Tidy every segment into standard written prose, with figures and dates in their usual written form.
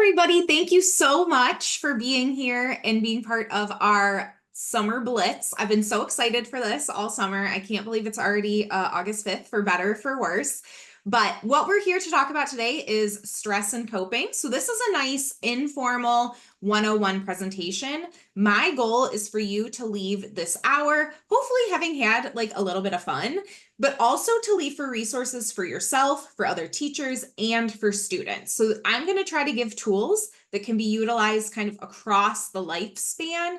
everybody. Thank you so much for being here and being part of our summer blitz. I've been so excited for this all summer. I can't believe it's already August 5th, for better or for worse. But what we're here to talk about today is stress and coping. So this is a nice informal 101 presentation. My goal is for you to leave this hour, hopefully having had like a little bit of fun, but also to leave for resources for yourself, for other teachers, and for students. So I'm going to try to give tools that can be utilized kind of across the lifespan,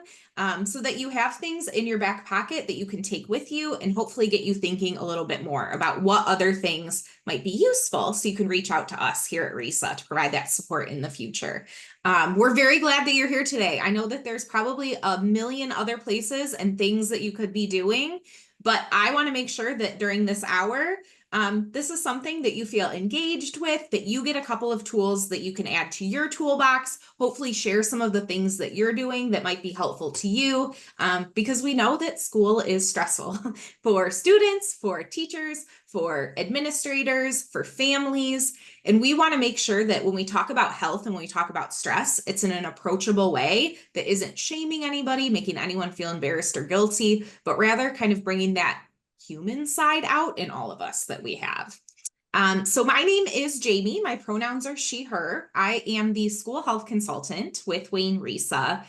so that you have things in your back pocket that you can take with you and hopefully get you thinking a little bit more about what other things might be useful, so you can reach out to us here at RISA to provide that support in the future. We're very glad that you're here today. I know that there's probably a million other places and things that you could be doing, but I want to make sure that during this hour, this is something that you feel engaged with, that you get a couple of tools that you can add to your toolbox, hopefully share some of the things that you're doing that might be helpful to you, because we know that school is stressful for students, for teachers, for administrators, for families. And we want to make sure that when we talk about health and when we talk about stress, it's in an approachable way that isn't shaming anybody, making anyone feel embarrassed or guilty, but rather kind of bringing that human side out in all of us that we have. So my name is Jamie. My pronouns are she, her. I am the school health consultant with Wayne RISA.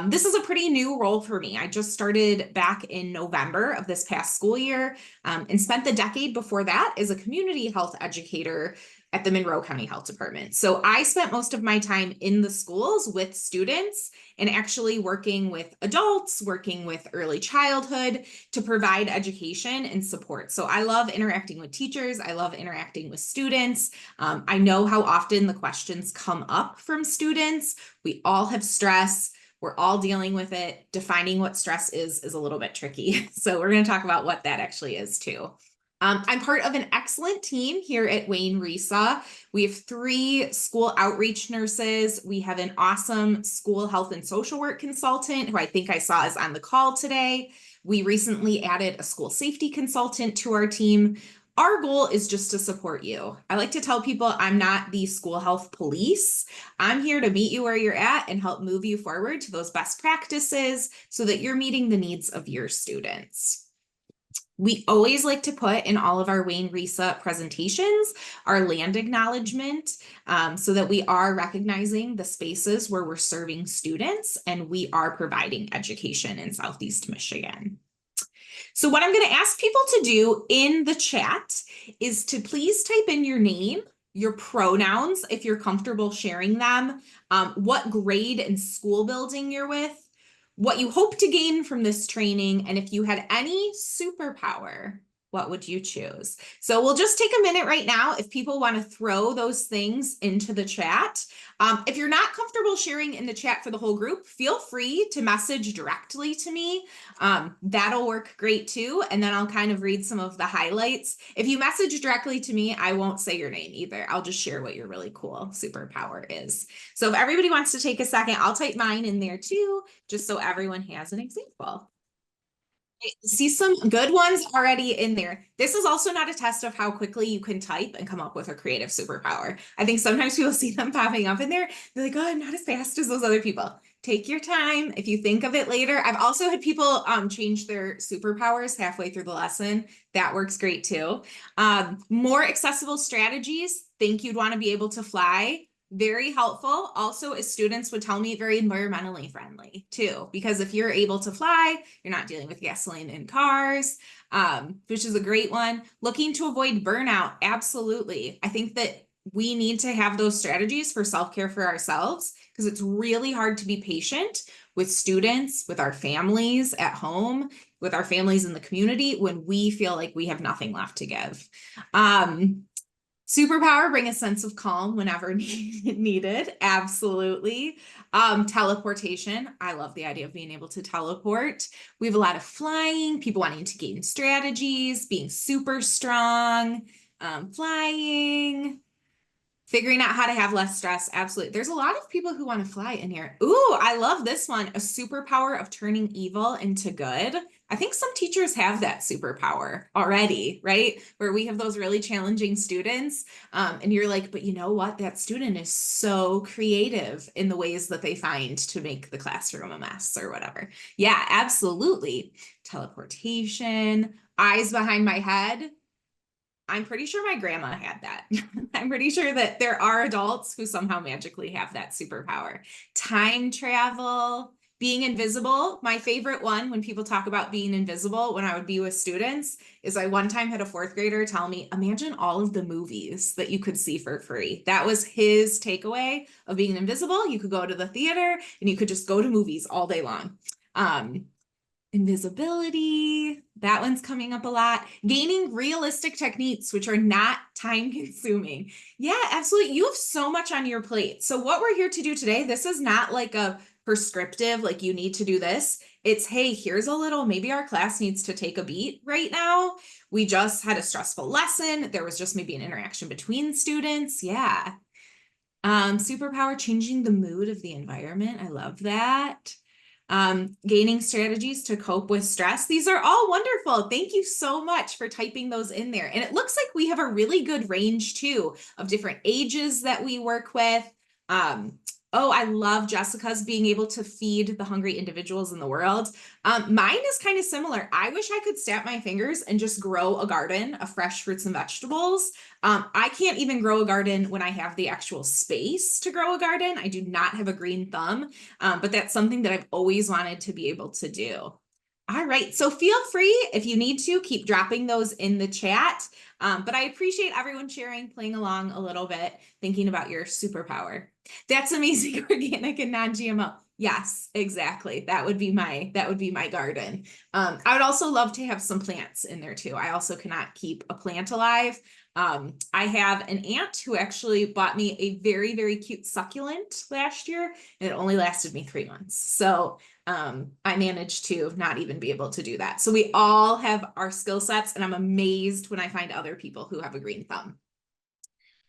This is a pretty new role for me. I just started back in November of this past school year, and spent the decade before that as a community health educator at the Monroe County Health Department. So I spent most of my time in the schools with students and actually working with adults, working with early childhood to provide education and support. So I love interacting with teachers. I love interacting with students. I know how often the questions come up from students. We all have stress. We're all dealing with it. Defining what stress is a little bit tricky. So we're going to talk about what that actually is too. I'm part of an excellent team here at Wayne RISA. We have 3 school outreach nurses. We have an awesome school health and social work consultant who I think I saw is on the call today. We recently added a school safety consultant to our team. Our goal is just to support you. I like to tell people I'm not the school health police. I'm here to meet you where you're at and help move you forward to those best practices so that you're meeting the needs of your students. We always like to put in all of our Wayne RISA presentations our land acknowledgement, so that we are recognizing the spaces where we're serving students and we are providing education in Southeast Michigan. So what I'm going to ask people to do in the chat is to please type in your name, your pronouns, if you're comfortable sharing them, what grade and school building you're with, what you hope to gain from this training, and if you had any superpower, what would you choose? So we'll just take a minute right now if people want to throw those things into the chat. If you're not comfortable sharing in the chat for the whole group, feel free to message directly to me. That'll work great too. And then I'll kind of read some of the highlights. If you message directly to me, I won't say your name either. I'll just share what your really cool superpower is. So if everybody wants to take a second, I'll type mine in there too, just so everyone has an example. I see some good ones already in there. This is also not a test of how quickly you can type and come up with a creative superpower. I think sometimes people see them popping up in there. They're like, oh, I'm not as fast as those other people. Take your time. If you think of it later. I've also had people change their superpowers halfway through the lesson. That works great too. More accessible strategies. Think you'd want to be able to fly. Very helpful. Also, as students would tell me, very environmentally friendly too, because if you're able to fly, you're not dealing with gasoline in cars, which is a great one. Looking to avoid burnout. Absolutely. I think that we need to have those strategies for self-care for ourselves, because it's really hard to be patient with students, with our families at home, with our families in the community when we feel like we have nothing left to give. Superpower, bring a sense of calm whenever needed. Absolutely. Teleportation. I love the idea of being able to teleport. We have a lot of flying, people wanting to gain strategies, being super strong, flying. Figuring out how to have less stress. Absolutely. There's a lot of people who want to fly in here. Ooh, I love this one. A superpower of turning evil into good. I think some teachers have that superpower already, right? Where we have those really challenging students. And you're like, but you know what? That student is so creative in the ways that they find to make the classroom a mess or whatever. Yeah, absolutely. Teleportation, eyes behind my head. I'm pretty sure my grandma had that. I'm pretty sure that there are adults who somehow magically have that superpower. Time travel, being invisible. My favorite one when people talk about being invisible when I would be with students is I one time had a fourth grader tell me, imagine all of the movies that you could see for free. That was his takeaway of being invisible. You could go to the theater and you could just go to movies all day long. Um, Invisibility, that one's coming up a lot. Gaining realistic techniques, which are not time consuming. Yeah, absolutely. You have so much on your plate. So, what we're here to do today, this is not like a prescriptive, like you need to do this. It's, hey, here's a little, maybe our class needs to take a beat right now. We just had a stressful lesson. There was just maybe an interaction between students. Yeah. Superpower changing the mood of the environment. I love that. Gaining strategies to cope with stress. These are all wonderful. Thank you so much for typing those in there. And it looks like we have a really good range too of different ages that we work with. Um, oh, I love Jessica's being able to feed the hungry individuals in the world. Mine is kind of similar. I wish I could snap my fingers and just grow a garden of fresh fruits and vegetables. I can't even grow a garden when I have the actual space to grow a garden. I do not have a green thumb, but that's something that I've always wanted to be able to do. All right, so feel free if you need to keep dropping those in the chat. But I appreciate everyone sharing, playing along a little bit, thinking about your superpower. That's amazing, organic and non-GMO. Yes, exactly. That would be my garden. I would also love to have some plants in there too. I also cannot keep a plant alive. I have an aunt who actually bought me a very, very cute succulent last year, and it only lasted me 3 months. So I managed to not even be able to do that. So we all have our skill sets, and I'm amazed when I find other people who have a green thumb.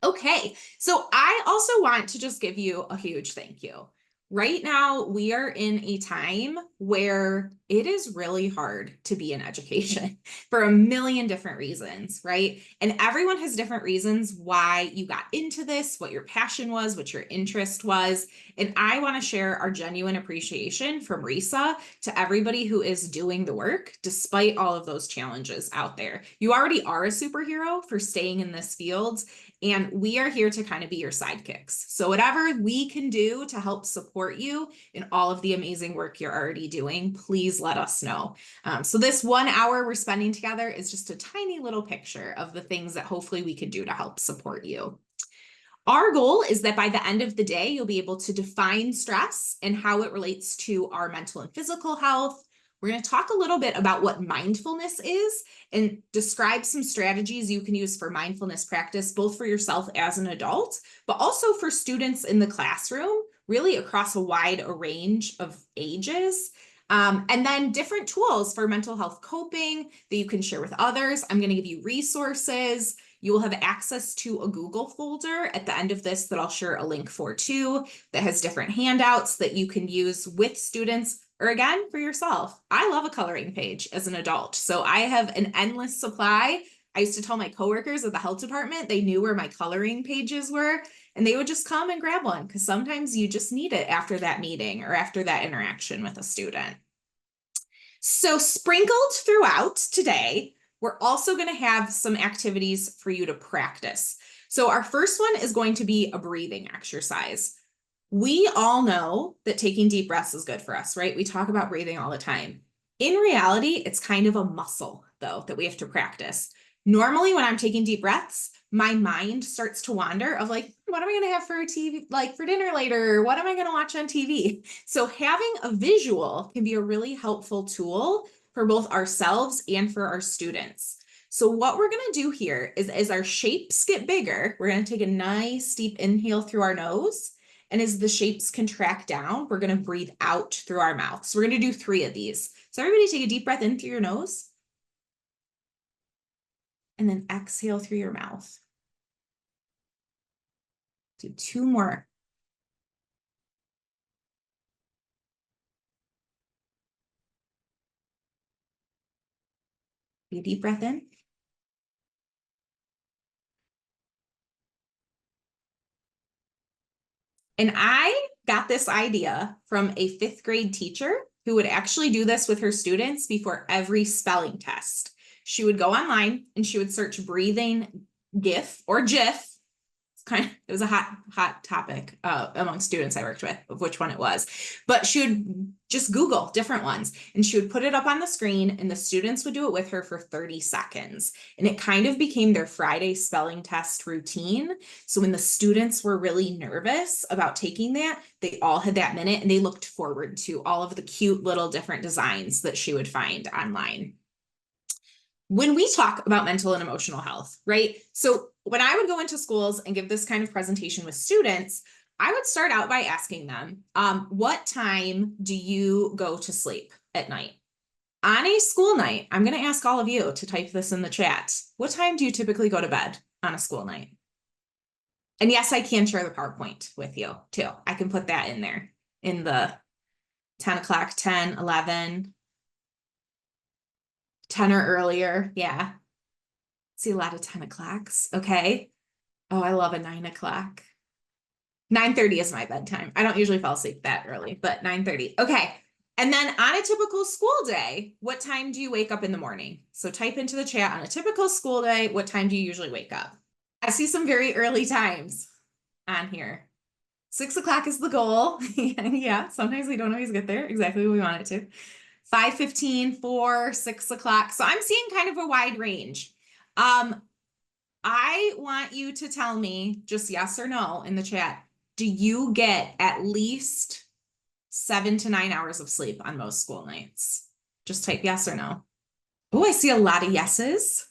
Okay, so I also want to just give you a huge thank you. Right now, we are in a time where it is really hard to be in education for a million different reasons, right? And everyone has different reasons why you got into this, what your passion was, what your interest was. And I want to share our genuine appreciation from Risa to everybody who is doing the work despite all of those challenges out there. You already are a superhero for staying in this field. And we are here to kind of be your sidekicks. So whatever we can do to help support you in all of the amazing work you're already doing, please let us know. So this 1 hour we're spending together is just a tiny little picture of the things that hopefully we can do to help support you. Our goal is that by the end of the day, you'll be able to define stress and how it relates to our mental and physical health. We're going to talk a little bit about what mindfulness is and describe some strategies you can use for mindfulness practice, both for yourself as an adult, but also for students in the classroom, really across a wide range of ages. And then different tools for mental health coping that you can share with others. I'm going to give you resources. You will have access to a Google folder at the end of this that I'll share a link for too, that has different handouts that you can use with students or again for yourself. I love a coloring page as an adult, so I have an endless supply. I used to tell my coworkers at the health department, they knew where my coloring pages were, and they would just come and grab one because sometimes you just need it after that meeting or after that interaction with a student. So sprinkled throughout today, we're also going to have some activities for you to practice. So our first one is going to be a breathing exercise. We all know that taking deep breaths is good for us, right? We talk about breathing all the time. In reality, it's kind of a muscle, though, that we have to practice. Normally, when I'm taking deep breaths, my mind starts to wander of like, what am I going to have for TV, like for dinner later? What am I going to watch on TV? So having a visual can be a really helpful tool for both ourselves and for our students. So what we're going to do here is as our shapes get bigger, we're going to take a nice deep inhale through our nose. And as the shapes contract down, we're going to breathe out through our mouth. So we're going to do 3 of these. So everybody take a deep breath in through your nose. And then exhale through your mouth. Do two more. Take a deep breath in. And I got this idea from a fifth grade teacher who would actually do this with her students before every spelling test. She would go online and she would search breathing GIF or GIF. It was a hot topic among students I worked with of which one it was, but she would just Google different ones and she would put it up on the screen and the students would do it with her for 30 seconds. And it kind of became their Friday spelling test routine. So when the students were really nervous about taking that, they all had that minute and they looked forward to all of the cute little different designs that she would find online. When we talk about mental and emotional health, right? So when I would go into schools and give this kind of presentation with students, I would start out by asking them, what time do you go to sleep at night? On a school night, I'm going to ask all of you to type this in the chat. What time do you typically go to bed on a school night? And yes, I can share the PowerPoint with you too. I can put that in there in the 10 o'clock, 10, 11, 10 or earlier. Yeah. See a lot of 10 o'clocks. Okay. Oh, I love a 9 o'clock. 9:30 is my bedtime. I don't usually fall asleep that early, but 9:30. Okay. And then on a typical school day, what time do you wake up in the morning? So type into the chat on a typical school day, what time do you usually wake up? I see some very early times on here. 6 o'clock is the goal. Yeah, sometimes we don't always get there exactly what we want it to. 5:15, 4, 6 o'clock. So I'm seeing kind of a wide range. I want you to tell me just yes or no in the chat. Do you get at least 7 to 9 hours of sleep on most school nights? Just type yes or no. Oh, I see a lot of yeses.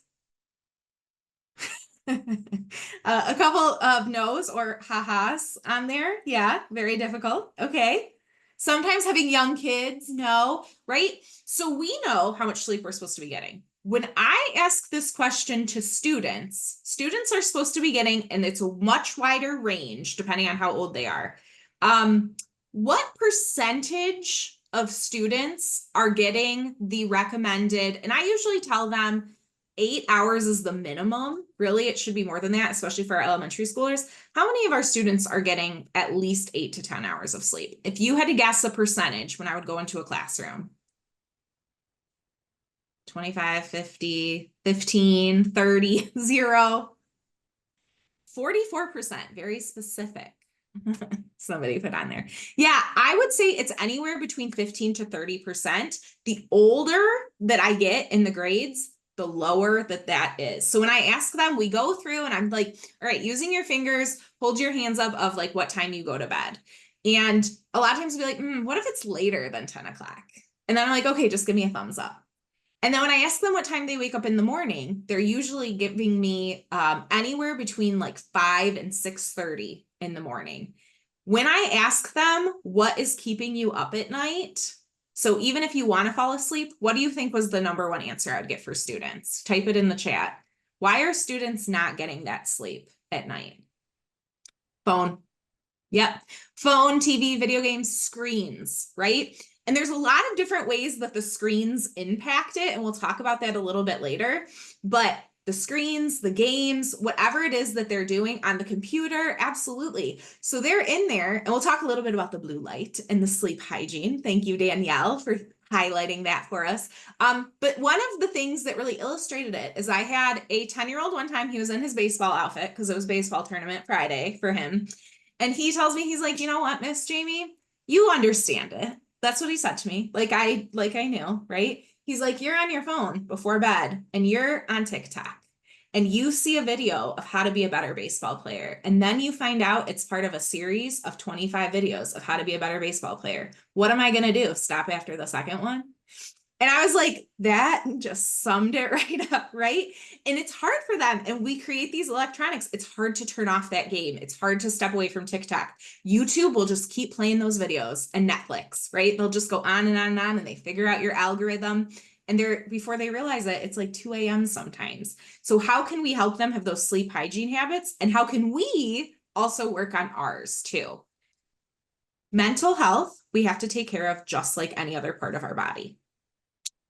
A couple of no's or ha-has on there. Yeah, very difficult. Okay. Sometimes having young kids, no, right? So we know how much sleep we're supposed to be getting. When I ask this question to students, students are supposed to be getting, and it's a much wider range depending on how old they are. What percentage of students are getting the recommended, and I usually tell them 8 hours is the minimum. Really, it should be more than that, especially for our elementary schoolers. How many of our students are getting at least 8 to 10 hours of sleep? If you had to guess a percentage when I would go into a classroom. 25, 50, 15, 30, 0. 44%, very specific. Somebody put on there. Yeah, I would say it's anywhere between 15 to 30%. The older that I get in the grades, the lower that is. So when I ask them, we go through and I'm like, all right, using your fingers, hold your hands up of like what time you go to bed. And a lot of times we'll be like, what if it's later than 10 o'clock? And then I'm like, okay, just give me a thumbs up. And then when I ask them what time they wake up in the morning, they're usually giving me anywhere between like 5 and 6:30 in the morning. When I ask them what is keeping you up at night, so even if you want to fall asleep, what do you think was the number one answer I would get for students? Type it in the chat. Why are students not getting that sleep at night? Phone. Yep. Phone, TV, video games, screens, right? And there's a lot of different ways that the screens impact it, and we'll talk about that a little bit later. But the screens, the games, whatever it is that they're doing on the computer, absolutely. So they're in there, and we'll talk a little bit about the blue light and the sleep hygiene. Thank you, Danielle, for highlighting that for us. But one of the things that really illustrated it is I had a 10-year-old one time, he was in his baseball outfit because it was baseball tournament Friday for him. And he tells me, he's like, you know what, Miss Jamie, you understand it. That's what he said to me. Like I knew, right? He's like, you're on your phone before bed and you're on TikTok and you see a video of how to be a better baseball player. And then you find out it's part of a series of 25 videos of how to be a better baseball player. What am I going to do? Stop after the second one? And I was like, that just summed it right up, right? And it's hard for them. And we create these electronics. It's hard to turn off that game. It's hard to step away from TikTok. YouTube will just keep playing those videos, and Netflix, right? They'll just go on and on and on, and they figure out your algorithm. And before they realize it, it's like 2 a.m. sometimes. So how can we help them have those sleep hygiene habits? And how can we also work on ours too. Mental health, we have to take care of just like any other part of our body.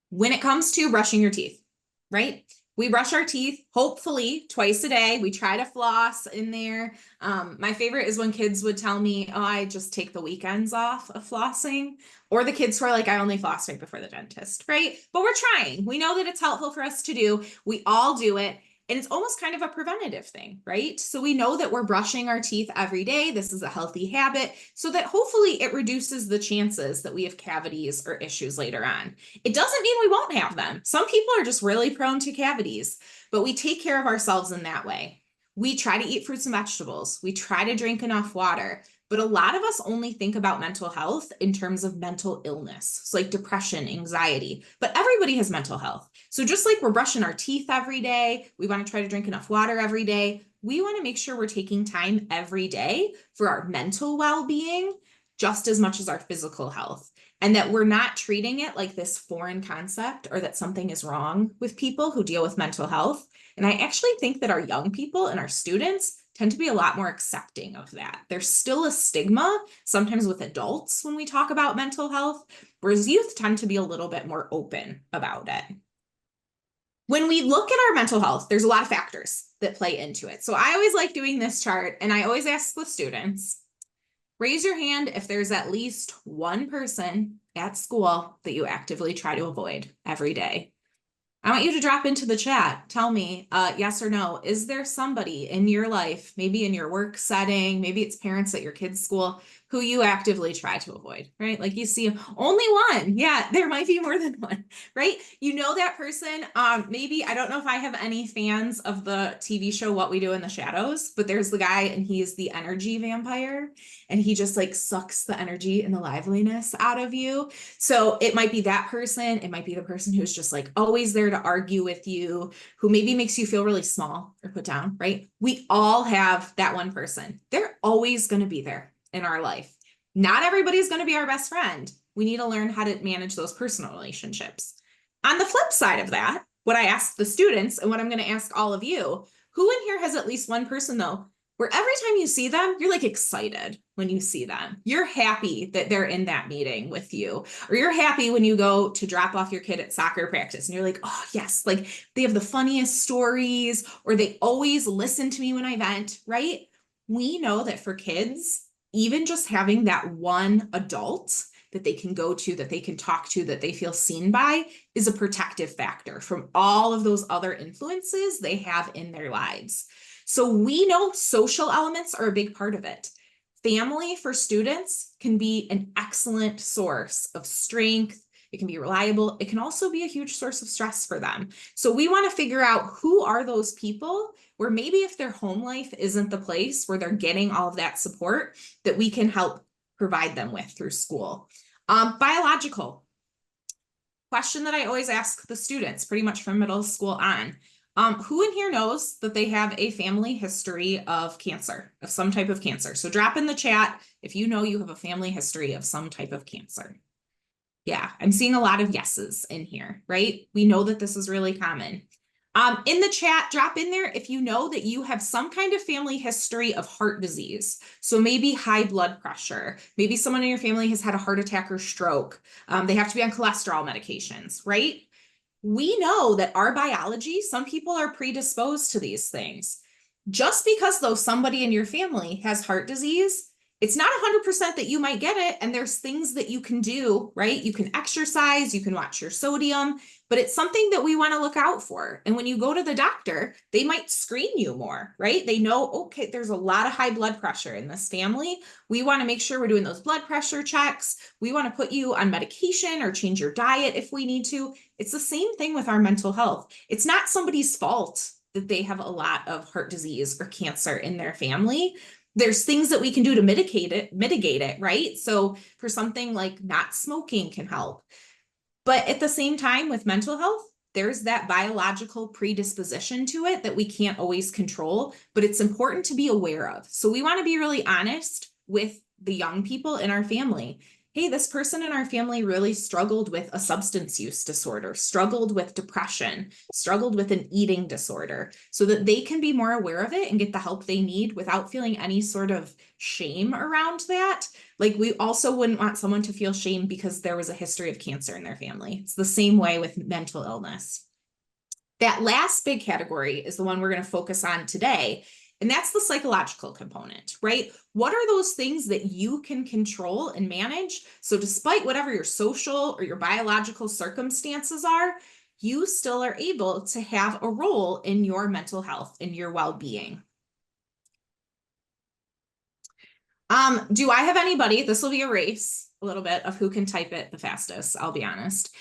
When it comes to brushing your teeth, right? We brush our teeth, hopefully twice a day. We try to floss in there. My favorite is when kids would tell me, oh, I just take the weekends off of flossing. Or the kids who are like, I only floss right before the dentist, right? But we're trying. We know that it's helpful for us to do. We all do it. And it's almost kind of a preventative thing, right? So we know that we're brushing our teeth every day. This is a healthy habit so that hopefully it reduces the chances that we have cavities or issues later on. It doesn't mean we won't have them. Some people are just really prone to cavities, but we take care of ourselves in that way. We try to eat fruits and vegetables. We try to drink enough water. But a lot of us only think about mental health in terms of mental illness. So like depression, anxiety, but everybody has mental health. So just like we're brushing our teeth every day, we want to try to drink enough water every day. We want to make sure we're taking time every day for our mental well-being just as much as our physical health. And that we're not treating it like this foreign concept or that something is wrong with people who deal with mental health. And I actually think that our young people and our students tend to be a lot more accepting of that. There's still a stigma, sometimes with adults when we talk about mental health, whereas youth tend to be a little bit more open about it. When we look at our mental health, there's a lot of factors that play into it. So I always like doing this chart, and I always ask the students, raise your hand if there's at least one person at school that you actively try to avoid every day. I want you to drop into the chat. Tell me, yes or no. Is there somebody in your life, maybe in your work setting, maybe it's parents at your kids' school, who you actively try to avoid, right? Like you see only one. Yeah, there might be more than one, right? You know that person. Maybe, I don't know if I have any fans of the TV show What We Do in the Shadows, but there's the guy and he's the energy vampire and he just like sucks the energy and the liveliness out of you. So it might be that person. It might be the person who's just like always there to argue with you, who maybe makes you feel really small or put down, right? We all have that one person. They're always going to be there in our life. Not everybody's going to be our best friend. We need to learn how to manage those personal relationships. On the flip side of that, what I ask the students and what I'm going to ask all of you, who in here has at least one person though, where every time you see them, you're like excited when you see them. You're happy that they're in that meeting with you, or you're happy when you go to drop off your kid at soccer practice and you're like, oh yes, like they have the funniest stories, or they always listen to me when I vent, right? We know that for kids, even just having that one adult that they can go to, that they can talk to, that they feel seen by is a protective factor from all of those other influences they have in their lives. So we know social elements are a big part of it. Family for students can be an excellent source of strength. It can be reliable. It can also be a huge source of stress for them. So we want to figure out who are those people where maybe if their home life isn't the place where they're getting all of that support that we can help provide them with through school. Biological question that I always ask the students pretty much from middle school on. Who in here knows that they have a family history of cancer, of some type of cancer? So drop in the chat if you know you have a family history of some type of cancer. Yeah, I'm seeing a lot of yeses in here, right? We know that this is really common. In the chat, drop in there if you know that you have some kind of family history of heart disease. So maybe high blood pressure. Maybe someone in your family has had a heart attack or stroke. They have to be on cholesterol medications, right? We know that our biology, some people are predisposed to these things. Just because though somebody in your family has heart disease, it's not 100% that you might get it. And there's things that you can do, right? You can exercise, you can watch your sodium, but it's something that we want to look out for. And when you go to the doctor, they might screen you more, right? They know, okay, there's a lot of high blood pressure in this family. We want to make sure we're doing those blood pressure checks. We want to put you on medication or change your diet if we need to. It's the same thing with our mental health. It's not somebody's fault that they have a lot of heart disease or cancer in their family. There's things that we can do to mitigate it, right? So for something like not smoking can help. But at the same time with mental health, there's that biological predisposition to it that we can't always control, but it's important to be aware of. So we want to be really honest with the young people in our family. hey, this person in our family really struggled with a substance use disorder, struggled with depression, struggled with an eating disorder, so that they can be more aware of it and get the help they need without feeling any sort of shame around that. Like, we also wouldn't want someone to feel shame because there was a history of cancer in their family. It's the same way with mental illness. That last big category is the one we're going to focus on today. And that's the psychological component, right? What are those things that you can control and manage? So despite whatever your social or your biological circumstances are, you still are able to have a role in your mental health and your well-being. Do I have anybody? This will be a race a little bit of who can type it the fastest, I'll be honest.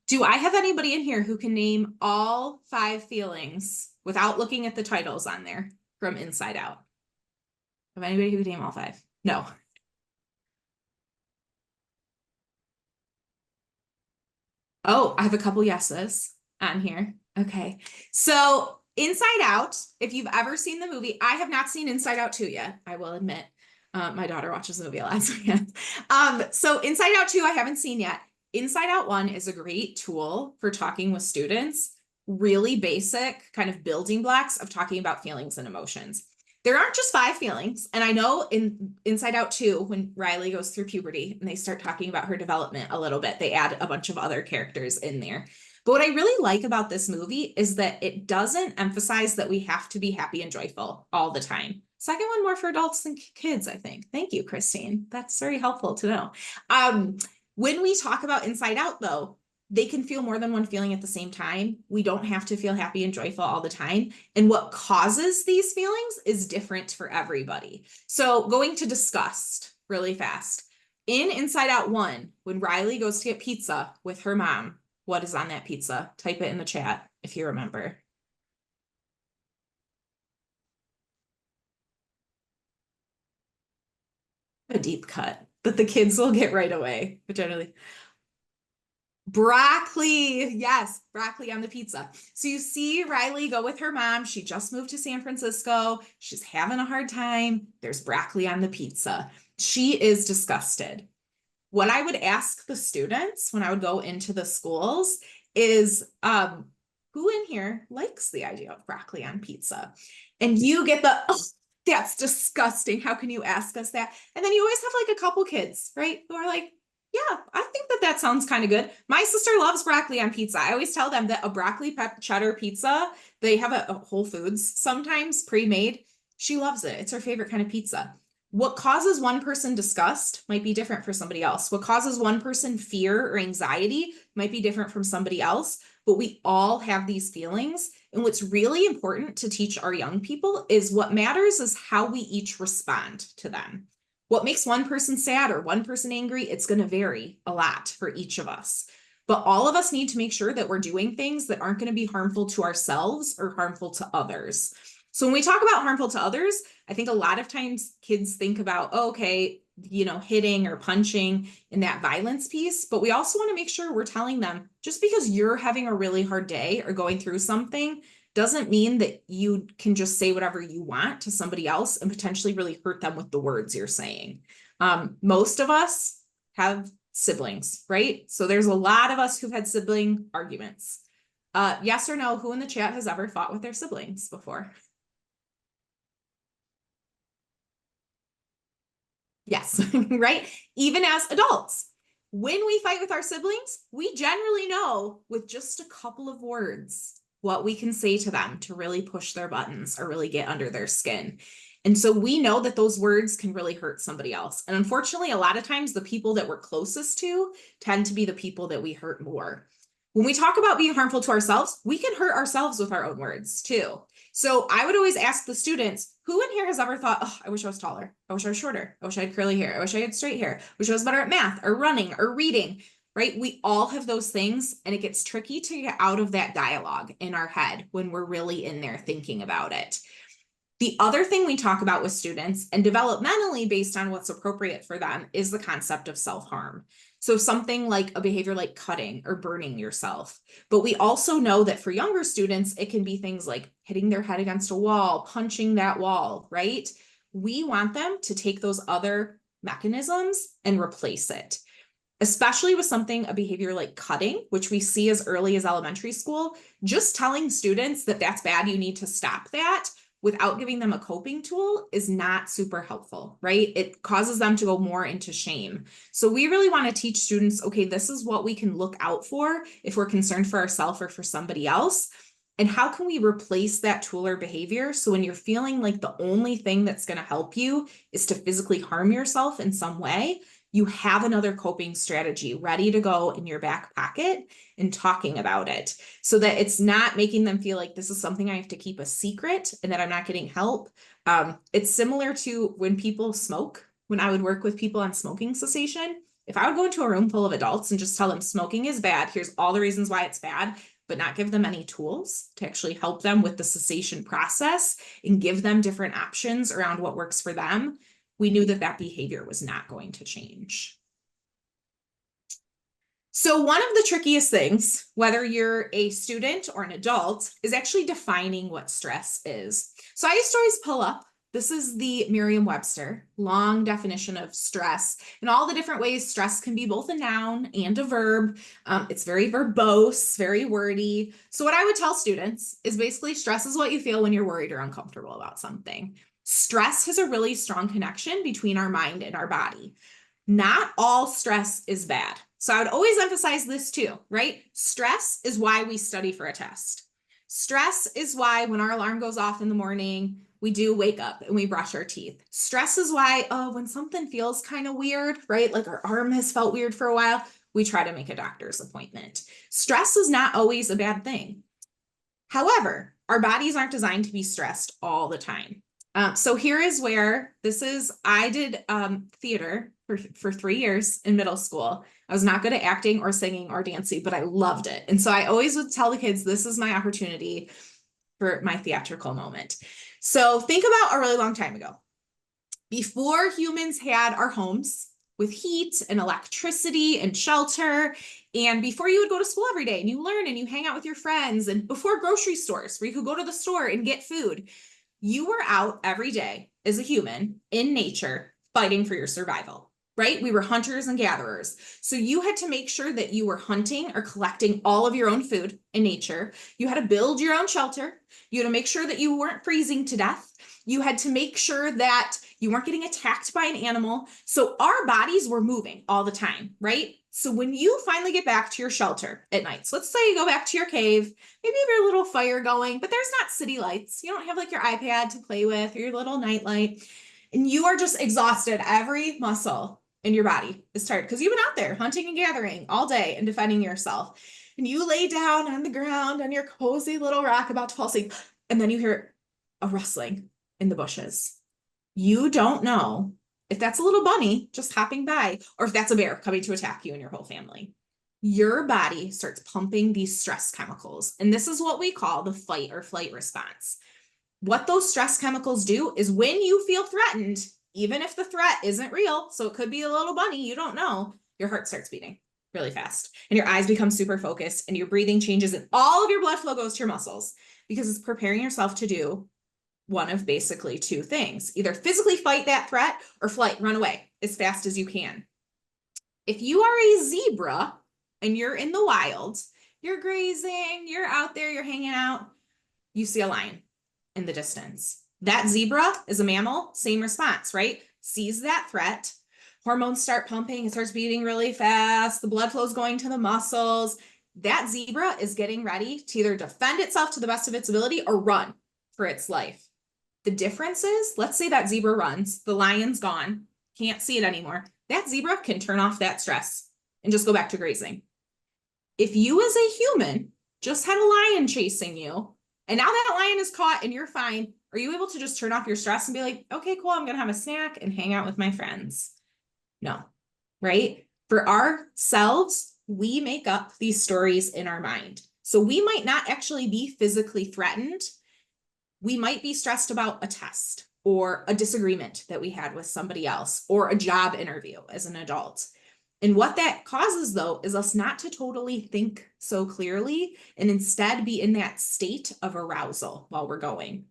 Do I have anybody in here who can name all 5 feelings without looking at the titles on there from Inside Out? Have anybody who can name all 5? No. Oh, I have a couple yeses on here. Okay. So Inside Out, if you've ever seen the movie, I have not seen Inside Out 2 yet, I will admit. My daughter watches the movie a lot. So, yeah. So Inside Out 2, I haven't seen yet. Inside Out 1 is a great tool for talking with students, really basic kind of building blocks of talking about feelings and emotions. There aren't just 5 feelings. And I know in Inside Out 2, when Riley goes through puberty and they start talking about her development a little bit, they add a bunch of other characters in there. But what I really like about this movie is that it doesn't emphasize that we have to be happy and joyful all the time. Second one more for adults than kids, I think. Thank you, Christine. That's very helpful to know. When we talk about Inside Out, though, they can feel more than one feeling at the same time. We don't have to feel happy and joyful all the time. And what causes these feelings is different for everybody. So going to disgust really fast. In Inside Out 1, when Riley goes to get pizza with her mom, what is on that pizza? Type it in the chat if you remember. A deep cut that the kids will get right away, but generally. Broccoli. Yes, broccoli on the pizza. So you see Riley go with her mom. She just moved to San Francisco. She's having a hard time. There's broccoli on the pizza. She is disgusted. What I would ask the students when I would go into the schools is, who in here likes the idea of broccoli on pizza? And you get the, oh, that's disgusting. How can you ask us that? And then you always have like a couple kids, right? Who are like, yeah, I think that sounds kind of good. My sister loves broccoli on pizza. I always tell them that a broccoli cheddar pizza, they have a Whole Foods sometimes pre-made. She loves it. It's her favorite kind of pizza. What causes one person disgust might be different for somebody else. What causes one person fear or anxiety might be different from somebody else, but we all have these feelings. And what's really important to teach our young people is what matters is how we each respond to them. What makes one person sad or one person angry, it's going to vary a lot for each of us. But all of us need to make sure that we're doing things that aren't going to be harmful to ourselves or harmful to others. So when we talk about harmful to others, I think a lot of times kids think about, oh, okay, hitting or punching in that violence piece. But we also want to make sure we're telling them just because you're having a really hard day or going through something doesn't mean that you can just say whatever you want to somebody else and potentially really hurt them with the words you're saying. Most of us have siblings, right? So there's a lot of us who've had sibling arguments. Yes or no, who in the chat has ever fought with their siblings before? Yes, right? Even as adults, when we fight with our siblings, we generally know with just a couple of words what we can say to them to really push their buttons or really get under their skin. And so we know that those words can really hurt somebody else. And unfortunately, a lot of times the people that we're closest to tend to be the people that we hurt more. When we talk about being harmful to ourselves, we can hurt ourselves with our own words too. So I would always ask the students, who in here has ever thought, oh, I wish I was taller. I wish I was shorter. I wish I had curly hair. I wish I had straight hair. I wish I was better at math or running or reading, right? We all have those things, and it gets tricky to get out of that dialogue in our head when we're really in there thinking about it. The other thing we talk about with students, and developmentally based on what's appropriate for them, is the concept of self-harm. So something like a behavior like cutting or burning yourself. But we also know that for younger students, it can be things like hitting their head against a wall, punching that wall, right? We want them to take those other mechanisms and replace it. Especially with something, a behavior like cutting, which we see as early as elementary school, just telling students that that's bad, you need to stop that without giving them a coping tool is not super helpful, right? It causes them to go more into shame. So we really want to teach students, okay, this is what we can look out for if we're concerned for ourselves or for somebody else. And how can we replace that tool or behavior? So when you're feeling like the only thing that's going to help you is to physically harm yourself in some way, you have another coping strategy ready to go in your back pocket and talking about it so that it's not making them feel like this is something I have to keep a secret and that I'm not getting help. It's similar to when people smoke. When I would work with people on smoking cessation, if I would go into a room full of adults and just tell them smoking is bad, here's all the reasons why it's bad, but not give them any tools to actually help them with the cessation process and give them different options around what works for them, we knew that that behavior was not going to change. So one of the trickiest things, whether you're a student or an adult, is actually defining what stress is. So I used to always pull up, this is the Merriam-Webster long definition of stress and all the different ways stress can be both a noun and a verb. It's very verbose, very wordy. So what I would tell students is basically stress is what you feel when you're worried or uncomfortable about something. Stress has a really strong connection between our mind and our body. Not all stress is bad. So I would always emphasize this too, right? Stress is why we study for a test. Stress is why when our alarm goes off in the morning, we do wake up and we brush our teeth. Stress is why, when something feels kind of weird, right? Like our arm has felt weird for a while, we try to make a doctor's appointment. Stress is not always a bad thing. However, our bodies aren't designed to be stressed all the time. So here is where I did theater for 3 years in middle school. I was not good at acting or singing or dancing, but I loved it. And so I always would tell the kids, this is my opportunity for my theatrical moment. So think about a really long time ago. Before humans had our homes with heat and electricity and shelter, and before you would go to school every day and you learn and you hang out with your friends, and before grocery stores where you could go to the store and get food, you were out every day as a human in nature fighting for your survival, right? We were hunters and gatherers. So you had to make sure that you were hunting or collecting all of your own food in nature. You had to build your own shelter. You had to make sure that you weren't freezing to death. You had to make sure that you weren't getting attacked by an animal. So our bodies were moving all the time, right? So when you finally get back to your shelter at night, so let's say you go back to your cave, maybe you have your little fire going, but there's not city lights. You don't have like your iPad to play with or your little nightlight, and you are just exhausted. Every muscle in your body is tired because you've been out there hunting and gathering all day and defending yourself. And you lay down on the ground on your cozy little rock about to fall asleep, and then you hear a rustling in the bushes. You don't know if that's a little bunny just hopping by, or if that's a bear coming to attack you and your whole family. Your body starts pumping these stress chemicals, and this is what we call the fight or flight response. What those stress chemicals do is when you feel threatened, even if the threat isn't real, so it could be a little bunny, you don't know, your heart starts beating really fast, and your eyes become super focused, and your breathing changes, and all of your blood flow goes to your muscles because it's preparing yourself to do one of basically two things: either physically fight that threat or flight, run away as fast as you can. If you are a zebra and you're in the wild, you're grazing, you're out there, you're hanging out, you see a lion in the distance. That zebra is a mammal, same response, right? Sees that threat, hormones start pumping, it starts beating really fast, the blood flow is going to the muscles. That zebra is getting ready to either defend itself to the best of its ability or run for its life. The difference is, let's say that zebra runs, the lion's gone, can't see it anymore. That zebra can turn off that stress and just go back to grazing. If you as a human just had a lion chasing you, and now that lion is caught and you're fine, are you able to just turn off your stress and be like, okay, cool, I'm gonna have a snack and hang out with my friends? No, right? For ourselves, we make up these stories in our mind. So we might not actually be physically threatened. We might be stressed about a test or a disagreement that we had with somebody else or a job interview as an adult. And what that causes, though, is us not to totally think so clearly and instead be in that state of arousal while we're going.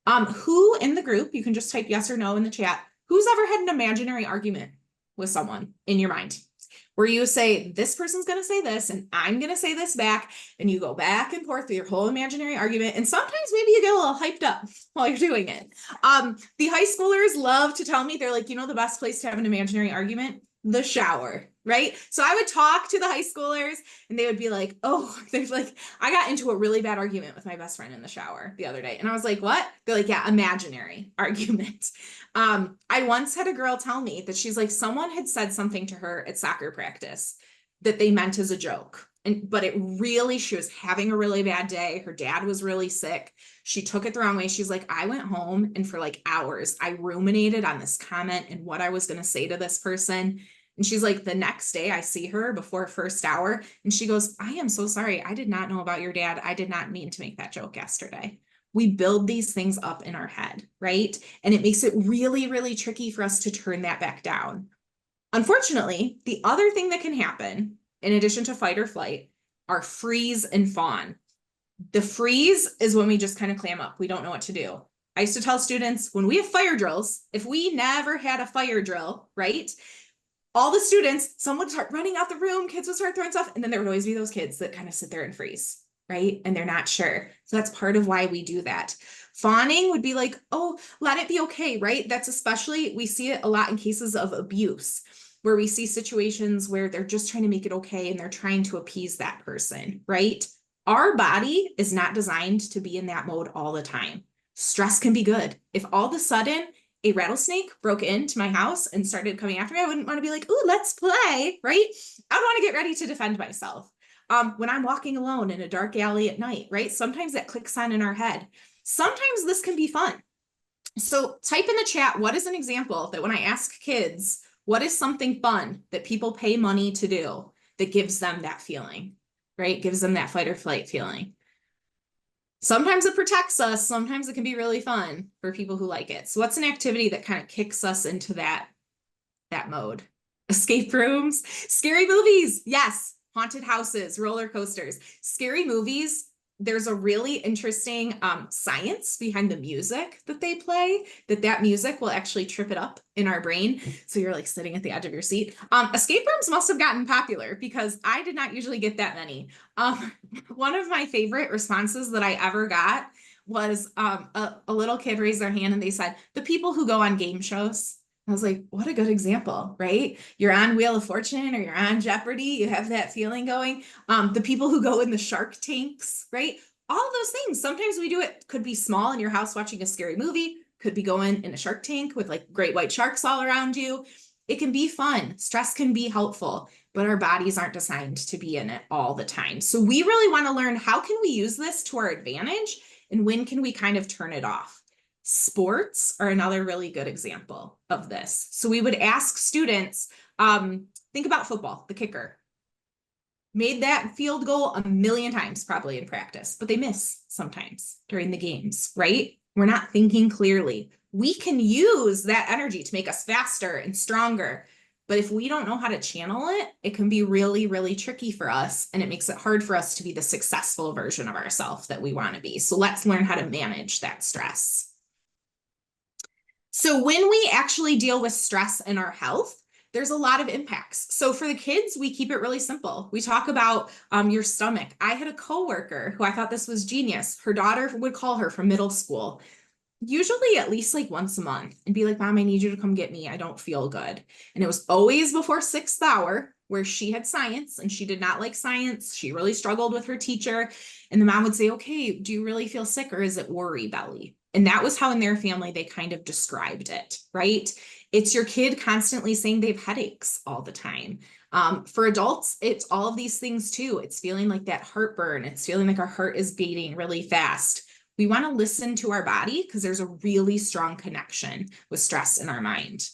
Who in the group, you can just type yes or no in the chat, Who's ever had an imaginary argument with someone in your mind where you say, this person's going to say this and I'm going to say this back, and you go back and forth with your whole imaginary argument, and sometimes maybe you get a little hyped up while you're doing it. The high schoolers love to tell me, they're like, the best place to have an imaginary argument? The shower, right? So I would talk to the high schoolers and they would be like, oh, they're like, I got into a really bad argument with my best friend in the shower the other day. And I was like, what? They're like, yeah, imaginary argument. I once had a girl tell me that she's like, someone had said something to her at soccer practice that they meant as a joke. But she was having a really bad day. Her dad was really sick. She took it the wrong way. She's like, I went home and for like hours, I ruminated on this comment and what I was going to say to this person. And she's like, the next day I see her before first hour and she goes, I am so sorry. I did not know about your dad. I did not mean to make that joke yesterday. We build these things up in our head, right? And it makes it really, really tricky for us to turn that back down. Unfortunately, the other thing that can happen, in addition to fight or flight, are freeze and fawn. The freeze is when we just kind of clam up. We don't know what to do. I used to tell students when we have fire drills, if we never had a fire drill, right? All the students, someone would start running out the room, kids would start throwing stuff, and then there would always be those kids that kind of sit there and freeze, right? And they're not sure. So that's part of why we do that. Fawning would be like, oh, let it be okay, right? That's especially, we see it a lot in cases of abuse, where we see situations where they're just trying to make it okay and they're trying to appease that person, right? Our body is not designed to be in that mode all the time. Stress can be good. If all of a sudden a rattlesnake broke into my house and started coming after me, I wouldn't want to be like, ooh, let's play, right? I would want to get ready to defend myself. When I'm walking alone in a dark alley at night, right? Sometimes that clicks on in our head. Sometimes this can be fun. So type in the chat, what is an example that when I ask kids, what is something fun that people pay money to do that gives them that feeling, right? Gives them that fight or flight feeling. Sometimes it protects us. Sometimes it can be really fun for people who like it. So what's an activity that kind of kicks us into that mode? Escape rooms, scary movies. Yes. Haunted houses, roller coasters, scary movies. There's a really interesting science behind the music that they play, that music will actually trip it up in our brain. So you're like sitting at the edge of your seat. Escape rooms must have gotten popular because I did not usually get that many. One of my favorite responses that I ever got was a little kid raised their hand and they said, the people who go on game shows. I was like, what a good example, right? You're on Wheel of Fortune or you're on Jeopardy. You have that feeling going. The people who go in the Shark Tanks, right? All of those things. Sometimes we do it. Could be small in your house watching a scary movie. Could be going in a Shark Tank with like great white sharks all around you. It can be fun. Stress can be helpful, but our bodies aren't designed to be in it all the time. So we really want to learn, how can we use this to our advantage and when can we kind of turn it off? Sports are another really good example of this. So we would ask students, think about football, the kicker. Made that field goal a million times probably in practice, but they miss sometimes during the games, right? We're not thinking clearly. We can use that energy to make us faster and stronger. But if we don't know how to channel it, it can be really, really tricky for us. And it makes it hard for us to be the successful version of ourselves that we want to be. So let's learn how to manage that stress. So when we actually deal with stress in our health, there's a lot of impacts. So for the kids, we keep it really simple. We talk about your stomach. I had a coworker who I thought this was genius. Her daughter would call her from middle school, usually at least like once a month, and be like, Mom, I need you to come get me. I don't feel good. And it was always before 6th hour, where she had science and she did not like science. She really struggled with her teacher. And the mom would say, okay, do you really feel sick or is it worry belly? And that was how in their family they kind of described it, right? It's your kid constantly saying they have headaches all the time. For adults, it's all of these things too. It's feeling like that heartburn. It's feeling like our heart is beating really fast. We want to listen to our body because there's a really strong connection with stress in our mind.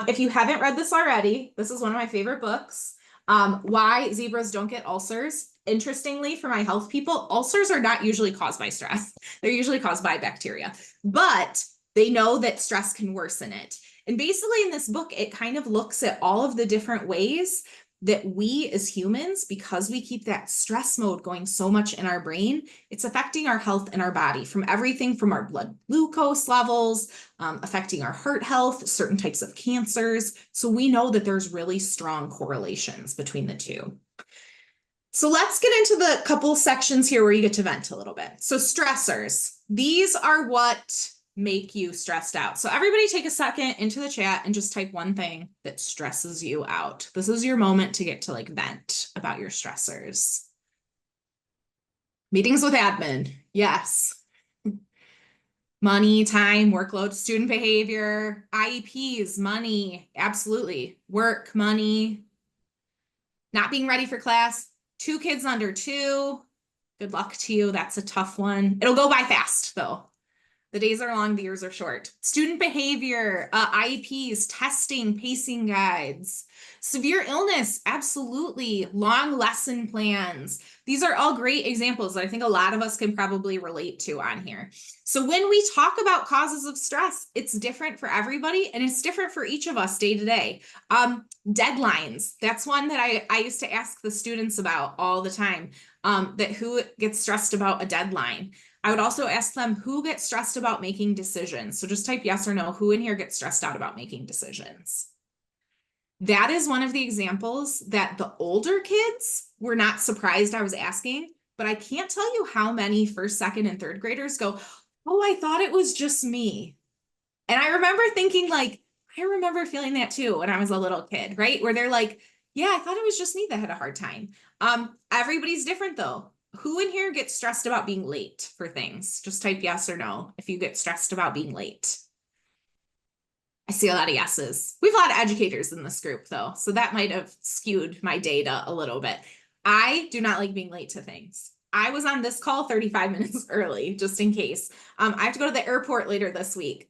If you haven't read this already, this is one of my favorite books, Why Zebras Don't Get Ulcers. Interestingly, for my health people, ulcers are not usually caused by stress. They're usually caused by bacteria, but they know that stress can worsen it. And basically in this book, it kind of looks at all of the different ways that we as humans, because we keep that stress mode going so much in our brain, it's affecting our health in our body, from everything from our blood glucose levels, affecting our heart health, certain types of cancers. So we know that there's really strong correlations between the two. So let's get into the couple sections here where you get to vent a little bit. So stressors, these are what make you stressed out. So everybody take a second into the chat and just type one thing that stresses you out. This is your moment to get to like vent about your stressors. Meetings with admin. Yes. Money, time, workload, student behavior, IEPs, money, absolutely. Work, money, not being ready for class, 2 kids under 2. Good luck to you. That's a tough one. It'll go by fast though. The days are long, the years are short. Student behavior, IEPs, testing, pacing guides, severe illness, absolutely. Long lesson plans. These are all great examples that I think a lot of us can probably relate to on here. So when we talk about causes of stress, it's different for everybody and it's different for each of us day to day. Deadlines, that's one that I used to ask the students about all the time, that who gets stressed about a deadline. I would also ask them who gets stressed about making decisions. So just type yes or no. Who in here gets stressed out about making decisions? That is one of the examples that the older kids were not surprised I was asking, but I can't tell you how many first, second, and third graders go, oh, I thought it was just me. And I remember thinking like, I remember feeling that too when I was a little kid, right? Where they're like, yeah, I thought it was just me that had a hard time. Everybody's different though. Who in here gets stressed about being late for things? Just type yes or no if you get stressed about being late. I see a lot of yeses. We have a lot of educators in this group though, so that might have skewed my data a little bit. I do not like being late to things. I was on this call 35 minutes early, just in case. I have to go to the airport later this week.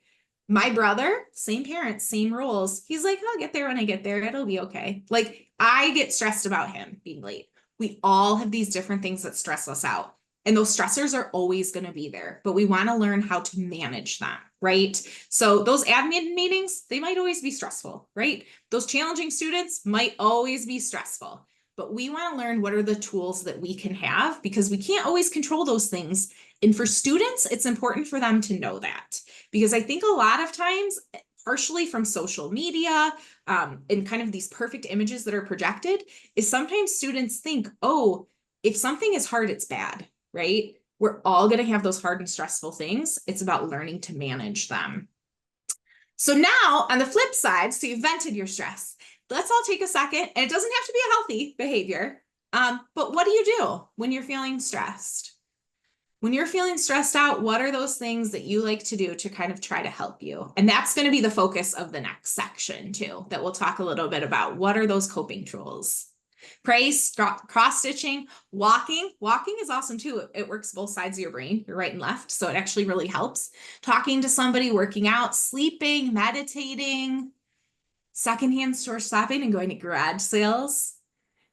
My brother, same parents, same rules. He's like, I'll get there when I get there. It'll be okay. Like, I get stressed about him being late. We all have these different things that stress us out. And those stressors are always going to be there, but we want to learn how to manage them, right? So those admin meetings, they might always be stressful, right? Those challenging students might always be stressful, but we want to learn what are the tools that we can have because we can't always control those things. And for students, it's important for them to know that because I think a lot of times, partially from social media and kind of these perfect images that are projected, is sometimes students think, oh, if something is hard, it's bad, right? We're all going to have those hard and stressful things. It's about learning to manage them. So now on the flip side, so you've vented your stress. Let's all take a second, and it doesn't have to be a healthy behavior, but what do you do when you're feeling stressed? When you're feeling stressed out, what are those things that you like to do to kind of try to help you? And that's going to be the focus of the next section too, that we'll talk a little bit about. What are those coping tools? Pray, cross-stitching, walking. Walking is awesome too. It works both sides of your brain, your right and left. So it actually really helps. Talking to somebody, working out, sleeping, meditating, secondhand store shopping and going to garage sales.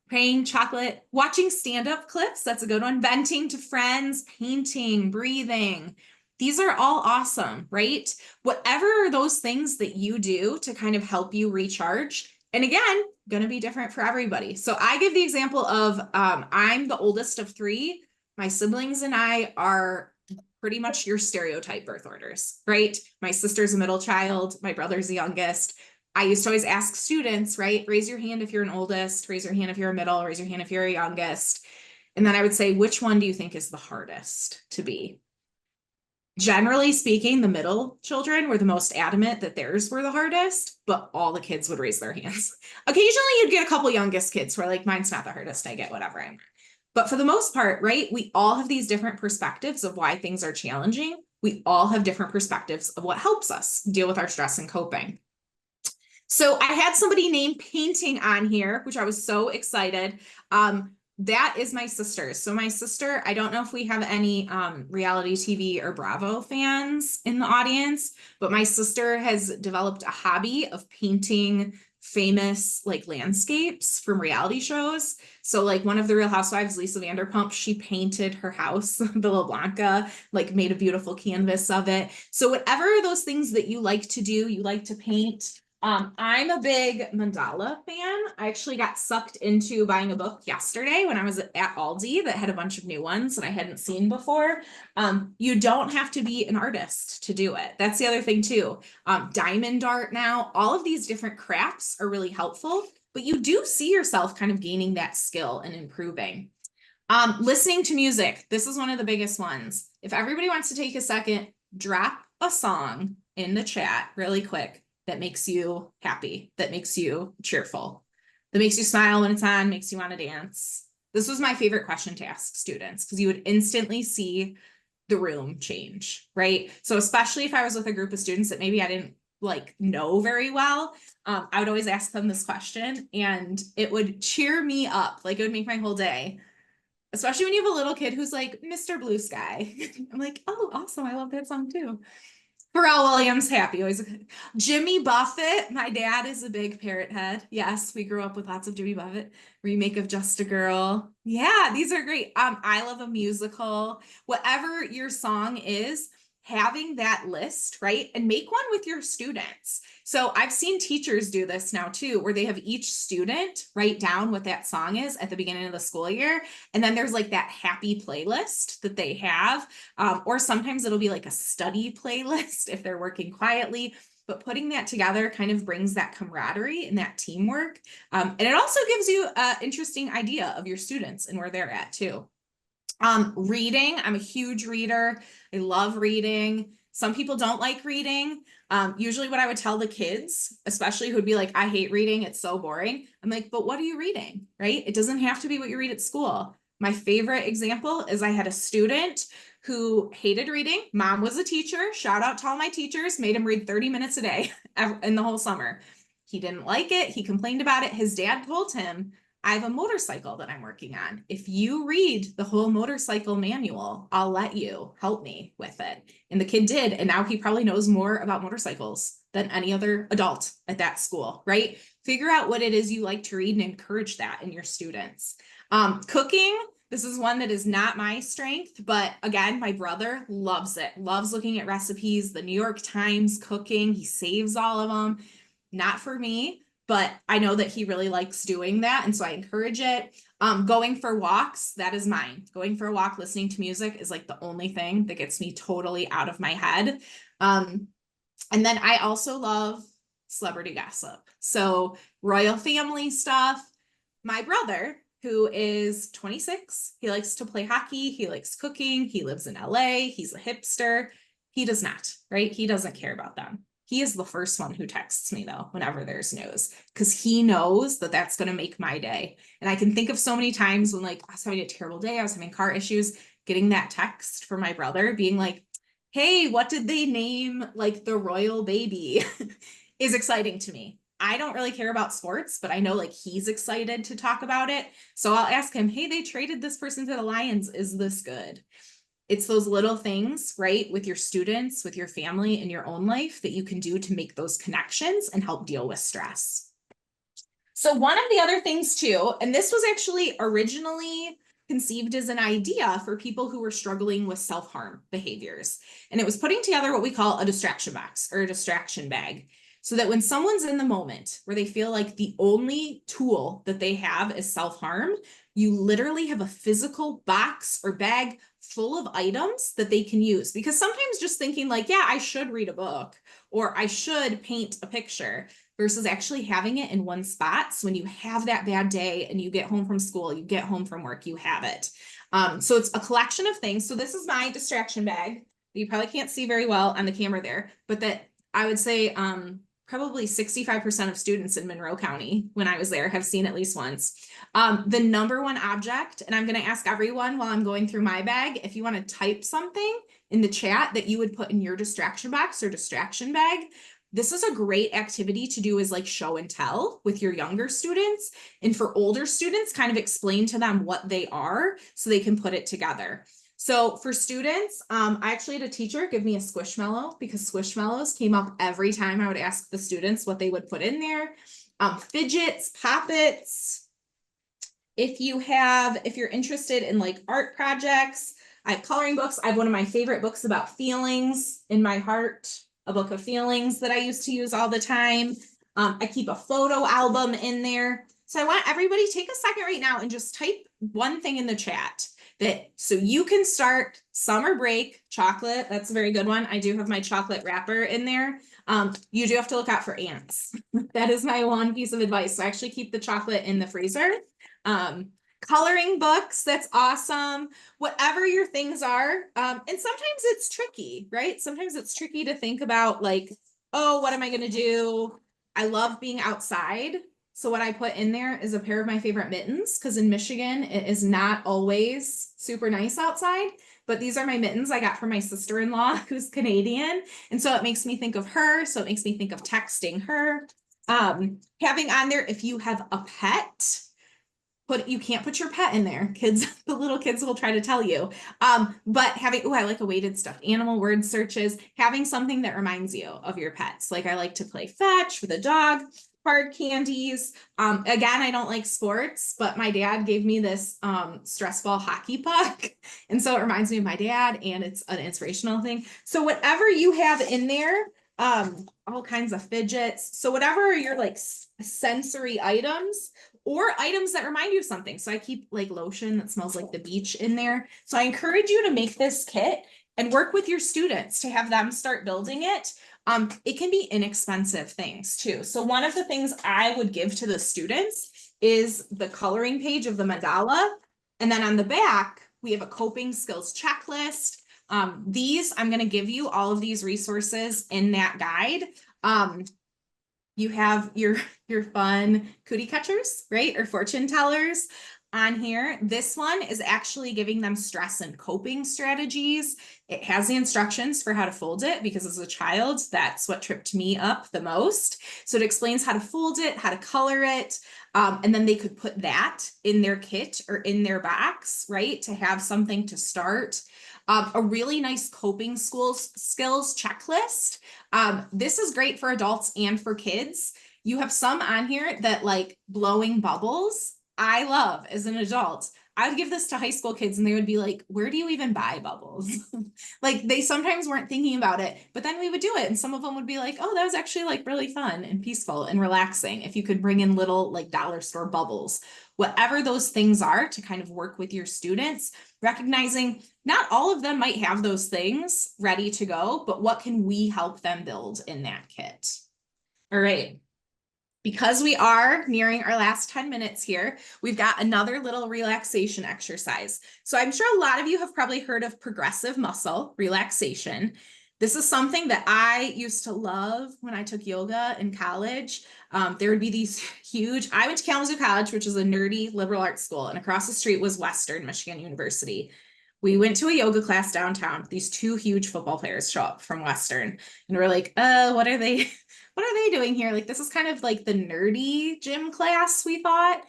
Praying, chocolate, watching stand-up clips. That's a good one. Venting to friends, painting, breathing. These are all awesome, right? Whatever are those things that you do to kind of help you recharge. And again, going to be different for everybody. So I give the example of I'm the oldest of 3. My siblings and I are pretty much your stereotype birth orders, right? My sister's a middle child. My brother's the youngest. I used to always ask students, right? Raise your hand if you're an oldest, raise your hand if you're a middle, raise your hand if you're a youngest. And then I would say, which one do you think is the hardest to be? Generally speaking, the middle children were the most adamant that theirs were the hardest, but all the kids would raise their hands. Occasionally you'd get a couple youngest kids who are like, mine's not the hardest, I get whatever I'm. But for the most part, right, we all have these different perspectives of why things are challenging. We all have different perspectives of what helps us deal with our stress and coping. So I had somebody named Painting on here, which I was so excited. That is my sister. So my sister, I don't know if we have any reality TV or Bravo fans in the audience, but my sister has developed a hobby of painting famous like landscapes from reality shows. So like one of the Real Housewives, Lisa Vanderpump, she painted her house, Villa Blanca, like made a beautiful canvas of it. So whatever those things that you like to do, you like to paint, I'm a big mandala fan. I actually got sucked into buying a book yesterday when I was at Aldi that had a bunch of new ones that I hadn't seen before. You don't have to be an artist to do it. That's the other thing too. Diamond art now, all of these different crafts are really helpful, but you do see yourself kind of gaining that skill and improving. Listening to music. This is one of the biggest ones. If everybody wants to take a second, drop a song in the chat really quick that makes you happy, that makes you cheerful, that makes you smile when it's on, makes you want to dance. This was my favorite question to ask students because you would instantly see the room change, right? So especially if I was with a group of students that maybe I didn't like know very well, I would always ask them this question and it would cheer me up. Like it would make my whole day. Especially when you have a little kid who's like, Mr. Blue Sky. I'm like, oh, awesome. I love that song too. Pharrell Williams, happy. Always. Jimmy Buffett. My dad is a big Parrot head. Yes, we grew up with lots of Jimmy Buffett. Remake of Just a Girl. Yeah, these are great. I love a musical. Whatever your song is, having that list, right? And make one with your students. So I've seen teachers do this now too, where they have each student write down what that song is at the beginning of the school year. And then there's like that happy playlist that they have. Or sometimes it'll be like a study playlist if they're working quietly. But putting that together kind of brings that camaraderie and that teamwork. And it also gives you an interesting idea of your students and where they're at too. Reading, I'm a huge reader. I love reading. Some people don't like reading. Usually what I would tell the kids, especially who would be like, I hate reading, it's so boring. I'm like, but what are you reading, right? It doesn't have to be what you read at school. My favorite example is I had a student who hated reading. Mom was a teacher. Shout out to all my teachers, made him read 30 minutes a day in the whole summer. He didn't like it. He complained about it. His dad told him, I have a motorcycle that I'm working on. If you read the whole motorcycle manual, I'll let you help me with it. And the kid did. And now he probably knows more about motorcycles than any other adult at that school, right? Figure out what it is you like to read and encourage that in your students. Cooking, this is one that is not my strength, but again, my brother loves it, loves looking at recipes, the New York Times cooking, he saves all of them. Not for me, but I know that he really likes doing that. And so I encourage it. Going for walks, that is mine. Going for a walk, listening to music is like the only thing that gets me totally out of my head. And then I also love celebrity gossip. So royal family stuff. My brother, who is 26, he likes to play hockey. He likes cooking. He lives in LA. He's a hipster. He does not, right? He doesn't care about them. He is the first one who texts me though, whenever there's news, because he knows that that's going to make my day. And I can think of so many times when like I was having a terrible day, I was having car issues, getting that text from my brother being like, hey, what did they name like the royal baby is exciting to me. I don't really care about sports, but I know like he's excited to talk about it. So I'll ask him, hey, they traded this person to the Lions. Is this good? It's those little things, right, with your students, with your family, in your own life that you can do to make those connections and help deal with stress. So one of the other things too, and this was actually originally conceived as an idea for people who were struggling with self-harm behaviors. And it was putting together what we call a distraction box or a distraction bag. So that when someone's in the moment where they feel like the only tool that they have is self-harm, you literally have a physical box or bag full of items that they can use. Because sometimes just thinking like, yeah, I should read a book or I should paint a picture versus actually having it in one spot. So when you have that bad day and you get home from school, you get home from work, you have it. So it's a collection of things. So this is my distraction bag. You probably can't see very well on the camera there, but that I would say probably 65% of students in Monroe County, when I was there, have seen at least once. The number one object, and I'm going to ask everyone while I'm going through my bag, if you want to type something in the chat that you would put in your distraction box or distraction bag. This is a great activity to do as like show and tell with your younger students. And for older students, kind of explain to them what they are so they can put it together. So for students, I actually had a teacher give me a Squishmallow because Squishmallows came up every time I would ask the students what they would put in there. Fidgets, poppets. If you're interested in like art projects, I have coloring books. I have one of my favorite books about feelings, In My Heart, a book of feelings that I used to use all the time. I keep a photo album in there. So I want everybody to take a second right now and just type one thing in the chat that so you can start summer break chocolate. That's a very good one. I do have my chocolate wrapper in there. You do have to look out for ants. That is my one piece of advice. So I actually keep the chocolate in the freezer. Coloring books, that's awesome. Whatever your things are. And sometimes it's tricky, right? Sometimes it's tricky to think about like, oh, what am I going to do? I love being outside. So what I put in there is a pair of my favorite mittens because in Michigan, it is not always super nice outside. But these are my mittens I got from my sister-in-law who's Canadian. And so it makes me think of her. So it makes me think of texting her. Having on there, if you have a pet, you can't put your pet in there. Kids, the little kids will try to tell you. But having, oh, I like a weighted stuffed animal word searches, having something that reminds you of your pets. Like I like to play fetch for the dog, hard candies. Again, I don't like sports, but my dad gave me this stress ball hockey puck. And so it reminds me of my dad and it's an inspirational thing. So whatever you have in there, all kinds of fidgets. So whatever are your like sensory items, or items that remind you of something. So I keep like lotion that smells like the beach in there. So I encourage you to make this kit and work with your students to have them start building it. It can be inexpensive things too. So one of the things I would give to the students is the coloring page of the mandala. And then on the back, we have a coping skills checklist. These, I'm going to give you all of these resources in that guide. You have your fun cootie catchers, right? Or fortune tellers on here. This one is actually giving them stress and coping strategies. It has the instructions for how to fold it because as a child, that's what tripped me up the most. So it explains how to fold it, how to color it. And then they could put that in their kit or in their box, right? To have something to start. A really nice coping skills checklist. This is great for adults and for kids. You have some on here that like blowing bubbles. I love as an adult. I would give this to high school kids and they would be like, where do you even buy bubbles? Like they sometimes weren't thinking about it, but then we would do it. And some of them would be like, oh, that was actually like really fun and peaceful and relaxing. If you could bring in little like dollar store bubbles, whatever those things are to kind of work with your students, recognizing not all of them might have those things ready to go, but what can we help them build in that kit? All right. Because we are nearing our last 10 minutes here, we've got another little relaxation exercise. So I'm sure a lot of you have probably heard of progressive muscle relaxation. This is something that I used to love when I took yoga in college. There would be these huge, I went to Kalamazoo College, which is a nerdy liberal arts school, and across the street was Western Michigan University. We went to a yoga class downtown. These two huge football players show up from Western and we're like, what are they doing here? Like, this is kind of like the nerdy gym class, we thought.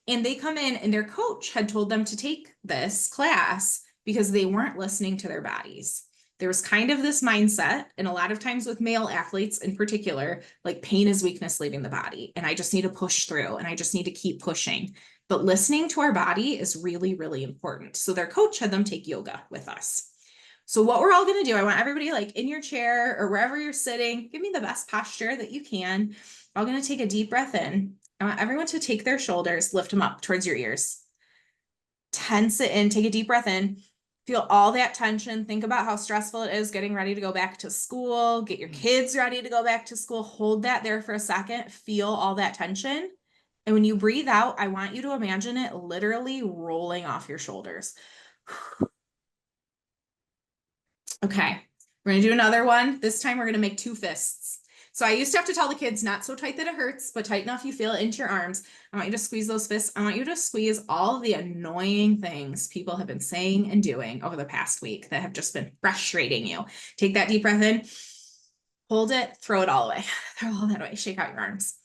And they come in and their coach had told them to take this class because they weren't listening to their bodies. There was kind of this mindset, and a lot of times with male athletes in particular, like pain is weakness leaving the body. And I just need to push through and I just need to keep pushing. But listening to our body is really, really important. So their coach had them take yoga with us. So what we're all going to do, I want everybody like in your chair or wherever you're sitting, give me the best posture that you can. I'm going to take a deep breath in. I want everyone to take their shoulders, lift them up towards your ears. Tense it in, take a deep breath in. Feel all that tension. Think about how stressful it is getting ready to go back to school, get your kids ready to go back to school. Hold that there for a second. Feel all that tension. And when you breathe out, I want you to imagine it literally rolling off your shoulders. Okay, we're gonna do another one. This time we're gonna make two fists. So I used to have to tell the kids not so tight that it hurts, but tight enough you feel it into your arms. I want you to squeeze those fists. I want you to squeeze all the annoying things people have been saying and doing over the past week that have just been frustrating you. Take that deep breath in, hold it, throw it all away. Throw all that away, shake out your arms.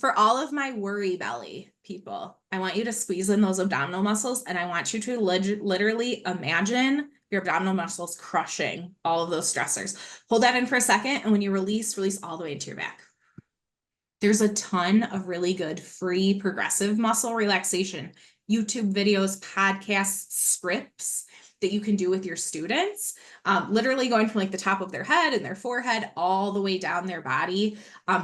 For all of my worry belly people, I want you to squeeze in those abdominal muscles and I want you to literally imagine your abdominal muscles crushing all of those stressors. Hold that in for a second. And when you release all the way into your back. There's a ton of really good free progressive muscle relaxation, YouTube videos, podcasts, scripts that you can do with your students, literally going from like the top of their head and their forehead all the way down their body.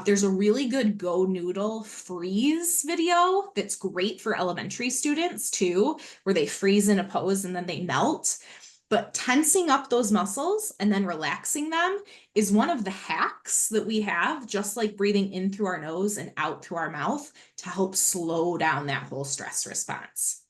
There's a really good Go Noodle freeze video that's great for elementary students too, where they freeze in a pose and then they melt. But tensing up those muscles and then relaxing them is one of the hacks that we have, just like breathing in through our nose and out through our mouth to help slow down that whole stress response.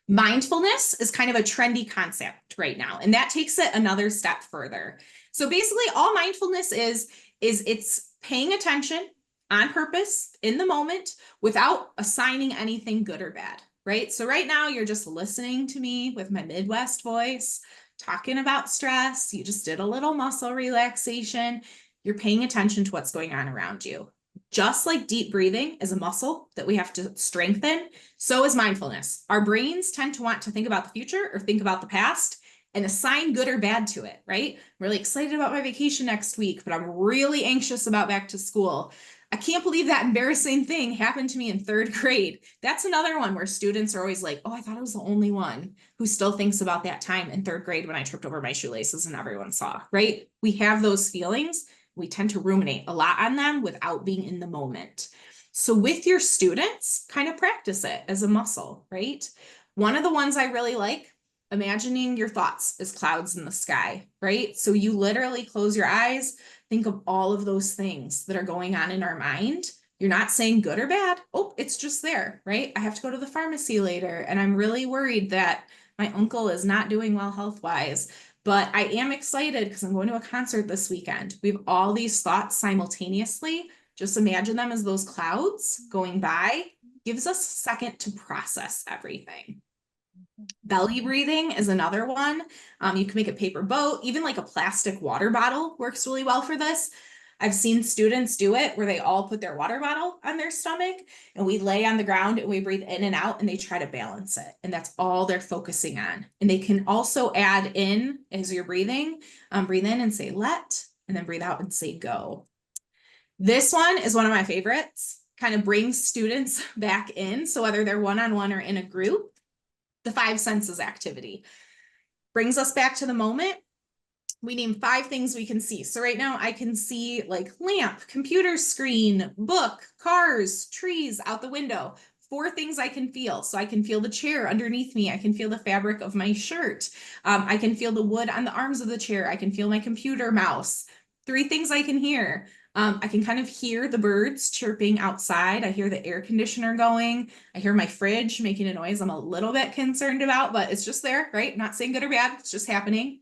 Mindfulness is kind of a trendy concept right now, and that takes it another step further. So basically, all mindfulness is it's paying attention on purpose in the moment without assigning anything good or bad, right? So right now, you're just listening to me with my Midwest voice, talking about stress. You just did a little muscle relaxation. You're paying attention to what's going on around you. Just like deep breathing is a muscle that we have to strengthen, so is mindfulness. Our brains tend to want to think about the future or think about the past and assign good or bad to it, right? I'm really excited about my vacation next week, but I'm really anxious about back to school. I can't believe that embarrassing thing happened to me in third grade. That's another one where students are always like, oh, I thought I was the only one who still thinks about that time in third grade when I tripped over my shoelaces and everyone saw, right? We have those feelings. We tend to ruminate a lot on them without being in the moment. So with your students, kind of practice it as a muscle, right? One of the ones I really like, imagining your thoughts as clouds in the sky, right? So you literally close your eyes, think of all of those things that are going on in our mind. You're not saying good or bad. Oh, it's just there, right? I have to go to the pharmacy later, and I'm really worried that my uncle is not doing well health-wise. But I am excited because I'm going to a concert this weekend. We have all these thoughts simultaneously. Just imagine them as those clouds going by. Gives us a second to process everything. Belly breathing is another one. You can make a paper boat, even like a plastic water bottle works really well for this. I've seen students do it where they all put their water bottle on their stomach and we lay on the ground and we breathe in and out and they try to balance it. And that's all they're focusing on. And they can also add in as you're breathing, breathe in and say let, and then breathe out and say go. This one is one of my favorites, kind of brings students back in. So whether they're one-on-one or in a group, the 5 senses activity brings us back to the moment. We name 5 things we can see. So right now I can see like lamp, computer screen, book, cars, trees out the window. 4 things I can feel. So I can feel the chair underneath me. I can feel the fabric of my shirt. I can feel the wood on the arms of the chair. I can feel my computer mouse. 3 things I can hear. I can kind of hear the birds chirping outside. I hear the air conditioner going. I hear my fridge making a noise I'm a little bit concerned about, but it's just there, right? Not saying good or bad. It's just happening.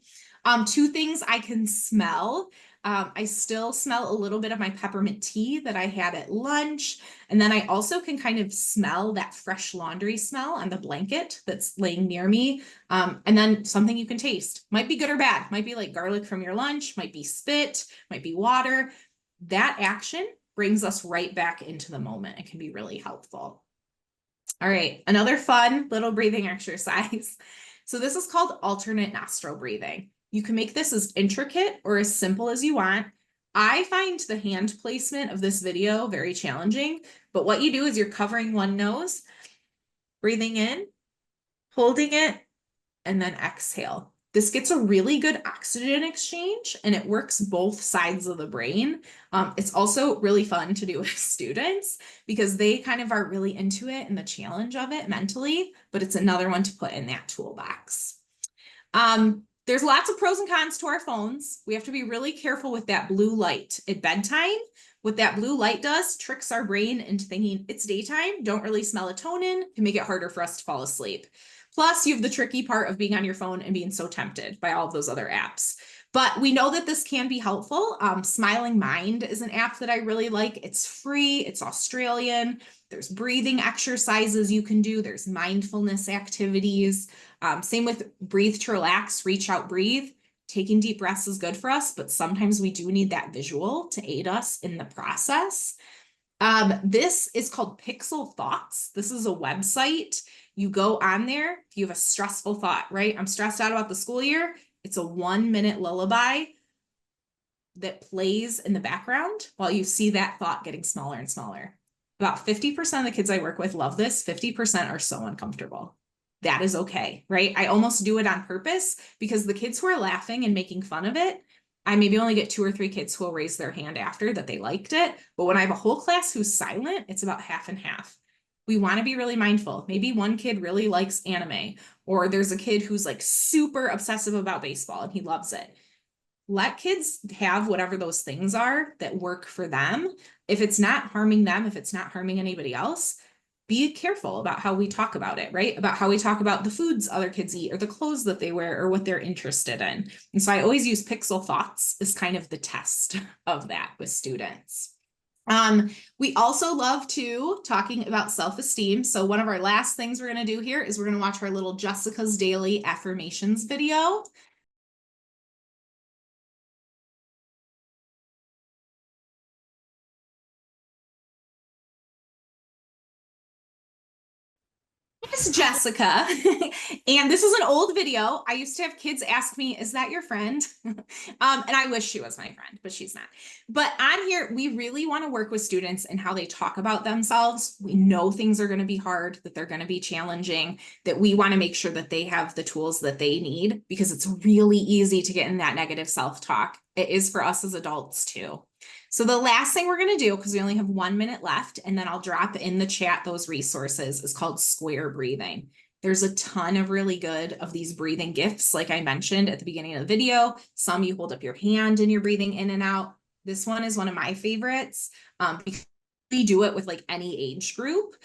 2 things I can smell. I still smell a little bit of my peppermint tea that I had at lunch. And then I also can kind of smell that fresh laundry smell on the blanket that's laying near me. And then something you can taste. Might be good or bad. Might be like garlic from your lunch, might be spit, might be water. That action brings us right back into the moment. It can be really helpful. All right, another fun little breathing exercise. So this is called alternate nostril breathing. You can make this as intricate or as simple as you want. I find the hand placement of this video very challenging, but what you do is you're covering one nose, breathing in, holding it, and then exhale. This gets a really good oxygen exchange and it works both sides of the brain. It's also really fun to do with students because they kind of are really into it and the challenge of it mentally, but it's another one to put in that toolbox. There's lots of pros and cons to our phones. We have to be really careful with that blue light at bedtime. What that blue light does tricks our brain into thinking it's daytime, don't release melatonin, can make it harder for us to fall asleep. Plus, you have the tricky part of being on your phone and being so tempted by all of those other apps. But we know that this can be helpful. Smiling Mind is an app that I really like. It's free, it's Australian. There's breathing exercises you can do. There's mindfulness activities. Same with Breathe to Relax, Reach Out, Breathe. Taking deep breaths is good for us, but sometimes we do need that visual to aid us in the process. This is called Pixel Thoughts. This is a website. You go on there, if you have a stressful thought, right? I'm stressed out about the school year. It's a 1-minute lullaby that plays in the background while you see that thought getting smaller and smaller. About 50% of the kids I work with love this. 50% are so uncomfortable. that is okay, right? I almost do it on purpose because the kids who are laughing and making fun of it, I maybe only get 2 or 3 kids who will raise their hand after that they liked it. But when I have a whole class who's silent, it's about half and half. We want to be really mindful. Maybe one kid really likes anime, or there's a kid who's like super obsessive about baseball and he loves it. Let kids have whatever those things are that work for them. If it's not harming them, if it's not harming anybody else, be careful about how we talk about it, right? About how we talk about the foods other kids eat or the clothes that they wear or what they're interested in. And so I always use pixel thoughts as kind of the test of that with students. We also love to talking about self-esteem. So one of our last things we're going to do here is we're going to watch our little Jessica's Daily Affirmations video. It's Jessica. And this is an old video. I used to have kids ask me, is that your friend? And I wish she was my friend, but she's not. But on here, we really want to work with students and how they talk about themselves. We know things are going to be hard, that they're going to be challenging, that we want to make sure that they have the tools that they need because it's really easy to get in that negative self-talk. It is for us as adults too. So the last thing we're going to do, because we only have 1 minute left, and then I'll drop in the chat those resources, is called square breathing. There's a ton of really good of these breathing gifts, like I mentioned at the beginning of the video. Some you hold up your hand and you're breathing in and out. This one is one of my favorites because we do it with like any age group.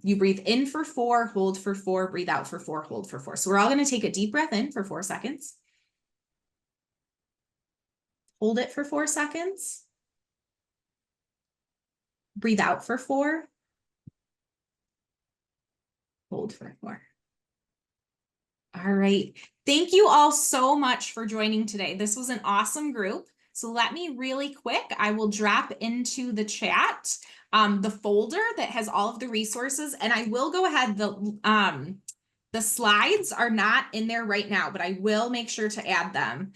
You breathe in for 4, hold for 4, breathe out for 4, hold for 4. So we're all going to take a deep breath in for 4 seconds. Hold it for 4 seconds. Breathe out for 4. Hold for 4. All right. Thank you all so much for joining today. This was an awesome group. So let me really quick, I will drop into the chat the folder that has all of the resources, and I will go ahead. The slides are not in there right now, but I will make sure to add them.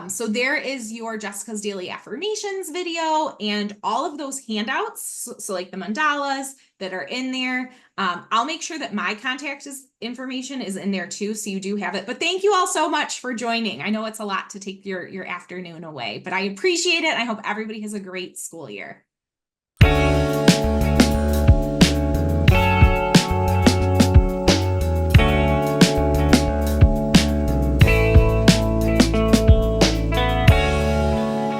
So there is your Jessica's Daily Affirmations video and all of those handouts. So like the mandalas that are in there. I'll make sure that my contact information is in there too, so you do have it. But thank you all so much for joining. I know it's a lot to take your afternoon away, but I appreciate it. I hope everybody has a great school year.